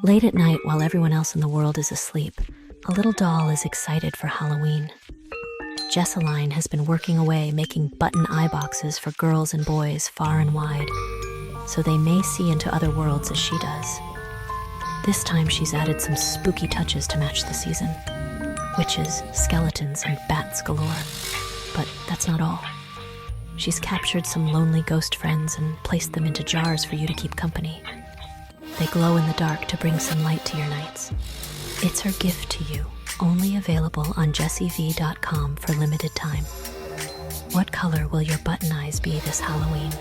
Late at night, while everyone else in the world is asleep, a little doll is excited for Halloween. Jessii has been working away making button eye boxes for girls and boys far and wide, so they may see into other worlds as she does. This time she's added some spooky touches to match the season. Witches, skeletons, and bats galore. But that's not all. She's captured some lonely ghost friends and placed them into jars for you to keep company. They glow in the dark to bring some light to your nights. It's her gift to you, only available on jessiivee.com for limited time. What color will your button eyes be this Halloween?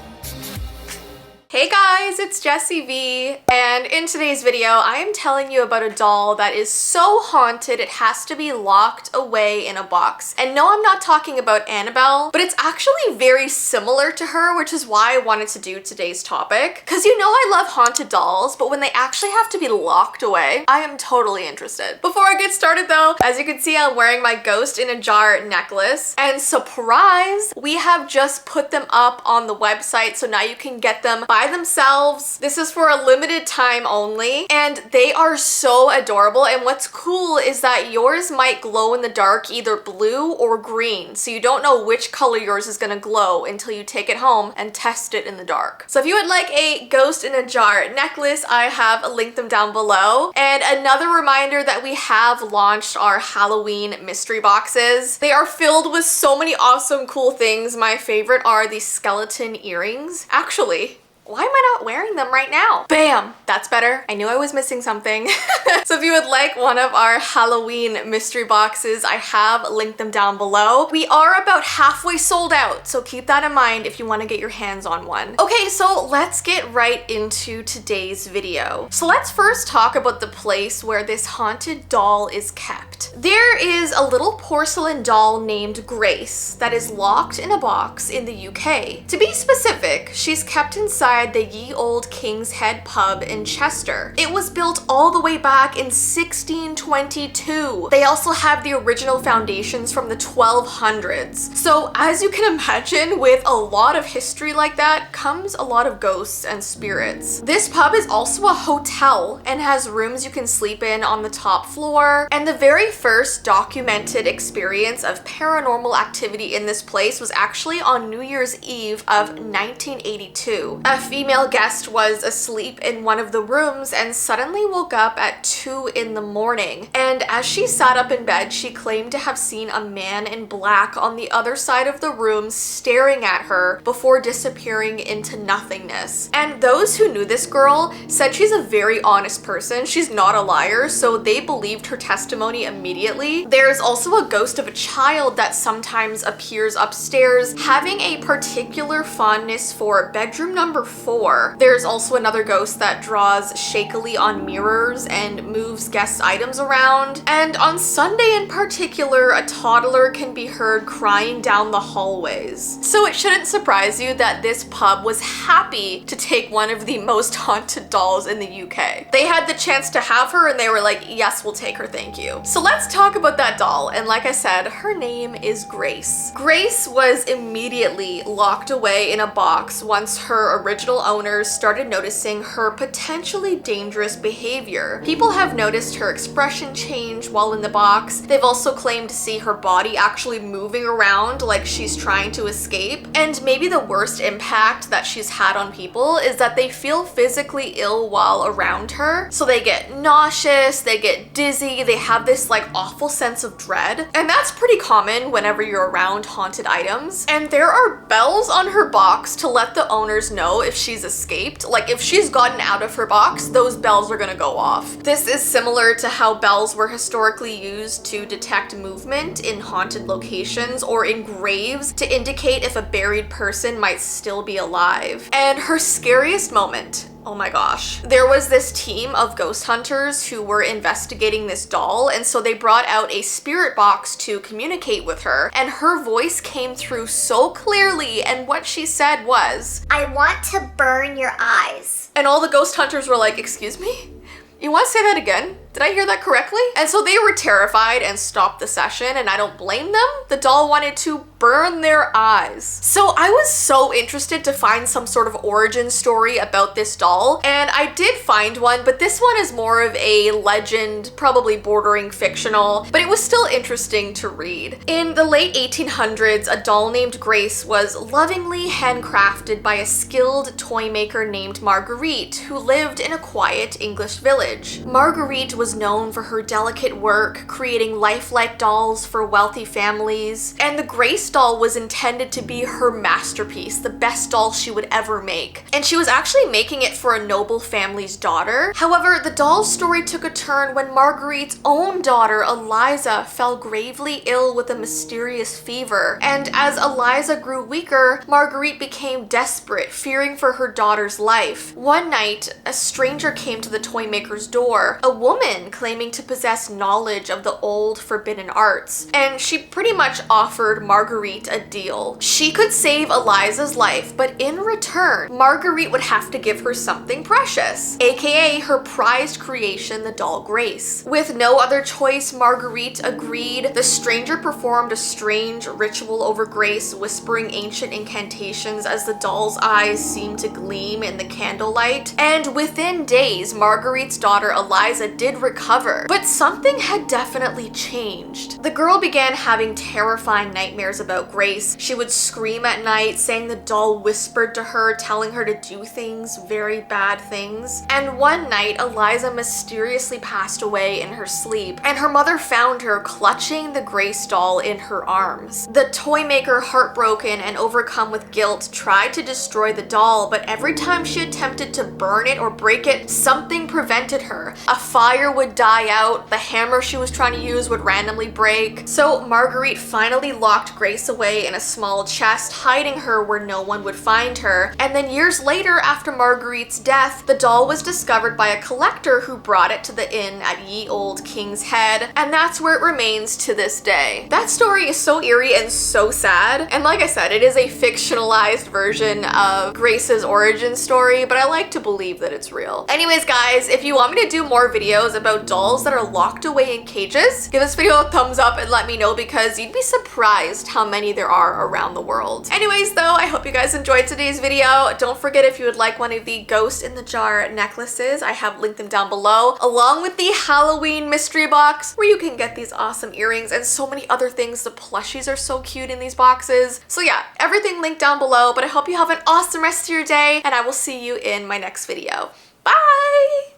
Hey guys, it's Jessii Vee, and in today's video, I am telling you about a doll that is so haunted it has to be locked away in a box. And no, I'm not talking about Annabelle, but it's actually very similar to her, which is why I wanted to do today's topic. Because you know I love haunted dolls, but when they actually have to be locked away, I am totally interested. Before I get started though, as you can see, I'm wearing my ghost in a jar necklace, and surprise, we have just put them up on the website, so now you can get them by themselves. This is for a limited time only, and they are so adorable. And what's cool is that yours might glow in the dark either blue or green, so you don't know which color yours is gonna glow until you take it home and test it in the dark. So if you would like a ghost in a jar necklace, I have linked them down below. And another reminder that we have launched our Halloween mystery boxes. They are filled with so many awesome cool things. My favorite are these skeleton earrings. Actually, why am I not wearing them right now? Bam! That's better. I knew I was missing something. So if you would like one of our Halloween mystery boxes, I have linked them down below. We are about halfway sold out, so keep that in mind if you want to get your hands on one. Okay, so let's get right into today's video. So let's first talk about the place where this haunted doll is kept. There is a little porcelain doll named Grace that is locked in a box in the UK. To be specific, she's kept inside the Ye Olde King's Head pub in Chester. It was built all the way back in 1622. They also have the original foundations from the 1200s. So as you can imagine, with a lot of history like that comes a lot of ghosts and spirits. This pub is also a hotel and has rooms you can sleep in on the top floor. And the very first documented experience of paranormal activity in this place was actually on New Year's Eve of 1982. A female guest was asleep in one of the rooms and suddenly woke up at 2 in the morning. And as she sat up in bed, she claimed to have seen a man in black on the other side of the room staring at her before disappearing into nothingness. And those who knew this girl said she's a very honest person. She's not a liar, so they believed her testimony immediately. There's also a ghost of a child that sometimes appears upstairs, having a particular fondness for bedroom number 4. There's also another ghost that draws shakily on mirrors and moves guest items around. And on Sunday in particular, a toddler can be heard crying down the hallways. So it shouldn't surprise you that this pub was happy to take one of the most haunted dolls in the UK. They had the chance to have her and they were like, yes, we'll take her, thank you. So let's talk about that doll. And like I said, her name is Grace. Grace was immediately locked away in a box once her original owners started noticing her potentially dangerous behavior. People have noticed her expression change while in the box. They've also claimed to see her body actually moving around like she's trying to escape. And maybe the worst impact that she's had on people is that they feel physically ill while around her. So they get nauseous, they get dizzy, they have this like awful sense of dread. And that's pretty common whenever you're around haunted items. And there are bells on her box to let the owners know if she's escaped. Like if she's gotten out of her box, those bells are gonna go off. This is similar to how bells were historically used to detect movement in haunted locations or in graves to indicate if a buried person might still be alive. And her scariest moment, oh my gosh. There was this team of ghost hunters who were investigating this doll, and so they brought out a spirit box to communicate with her, and her voice came through so clearly, and what she said was, "I want to burn your eyes." And all the ghost hunters were like, excuse me? You want to say that again? Did I hear that correctly? And so they were terrified and stopped the session, and I don't blame them. The doll wanted to burn their eyes. So I was so interested to find some sort of origin story about this doll, and I did find one, but this one is more of a legend, probably bordering fictional, but it was still interesting to read. In the late 1800s, a doll named Grace was lovingly handcrafted by a skilled toy maker named Marguerite, who lived in a quiet English village. Marguerite was known for her delicate work, creating lifelike dolls for wealthy families, and the Grace doll was intended to be her masterpiece, the best doll she would ever make. And she was actually making it for a noble family's daughter. However, the doll's story took a turn when Marguerite's own daughter, Eliza, fell gravely ill with a mysterious fever. And as Eliza grew weaker, Marguerite became desperate, fearing for her daughter's life. One night, a stranger came to the toy maker's door, a woman claiming to possess knowledge of the old forbidden arts, and she pretty much offered Marguerite a deal. She could save Eliza's life, but in return, Marguerite would have to give her something precious, aka her prized creation, the doll Grace. With no other choice, Marguerite agreed. The stranger performed a strange ritual over Grace, whispering ancient incantations as the doll's eyes seemed to gleam in the candlelight. And within days, Marguerite's daughter Eliza did recover, but something had definitely changed. The girl began having terrifying nightmares about Grace. She would scream at night, saying the doll whispered to her, telling her to do things, very bad things. And one night, Eliza mysteriously passed away in her sleep, and her mother found her clutching the Grace doll in her arms. The toy maker, heartbroken and overcome with guilt, tried to destroy the doll, but every time she attempted to burn it or break it, something prevented her. A fire would die out, the hammer she was trying to use would randomly break. So Marguerite finally locked Grace away in a small chest, hiding her where no one would find her. And then years later, after Marguerite's death, the doll was discovered by a collector who brought it to the inn at Ye Old King's Head, and that's where it remains to this day. That story is so eerie and so sad, and like I said, it is a fictionalized version of Grace's origin story, but I like to believe that it's real. Anyways guys, if you want me to do more videos about dolls that are locked away in cages, give this video a thumbs up and let me know, because you'd be surprised how many there are around the world. Anyways though, I hope you guys enjoyed today's video. Don't forget, if you would like one of the ghost in the jar necklaces, I have linked them down below, along with the Halloween mystery box where you can get these awesome earrings and so many other things. The plushies are so cute in these boxes. So yeah, everything linked down below, but I hope you have an awesome rest of your day, and I will see you in my next video. Bye!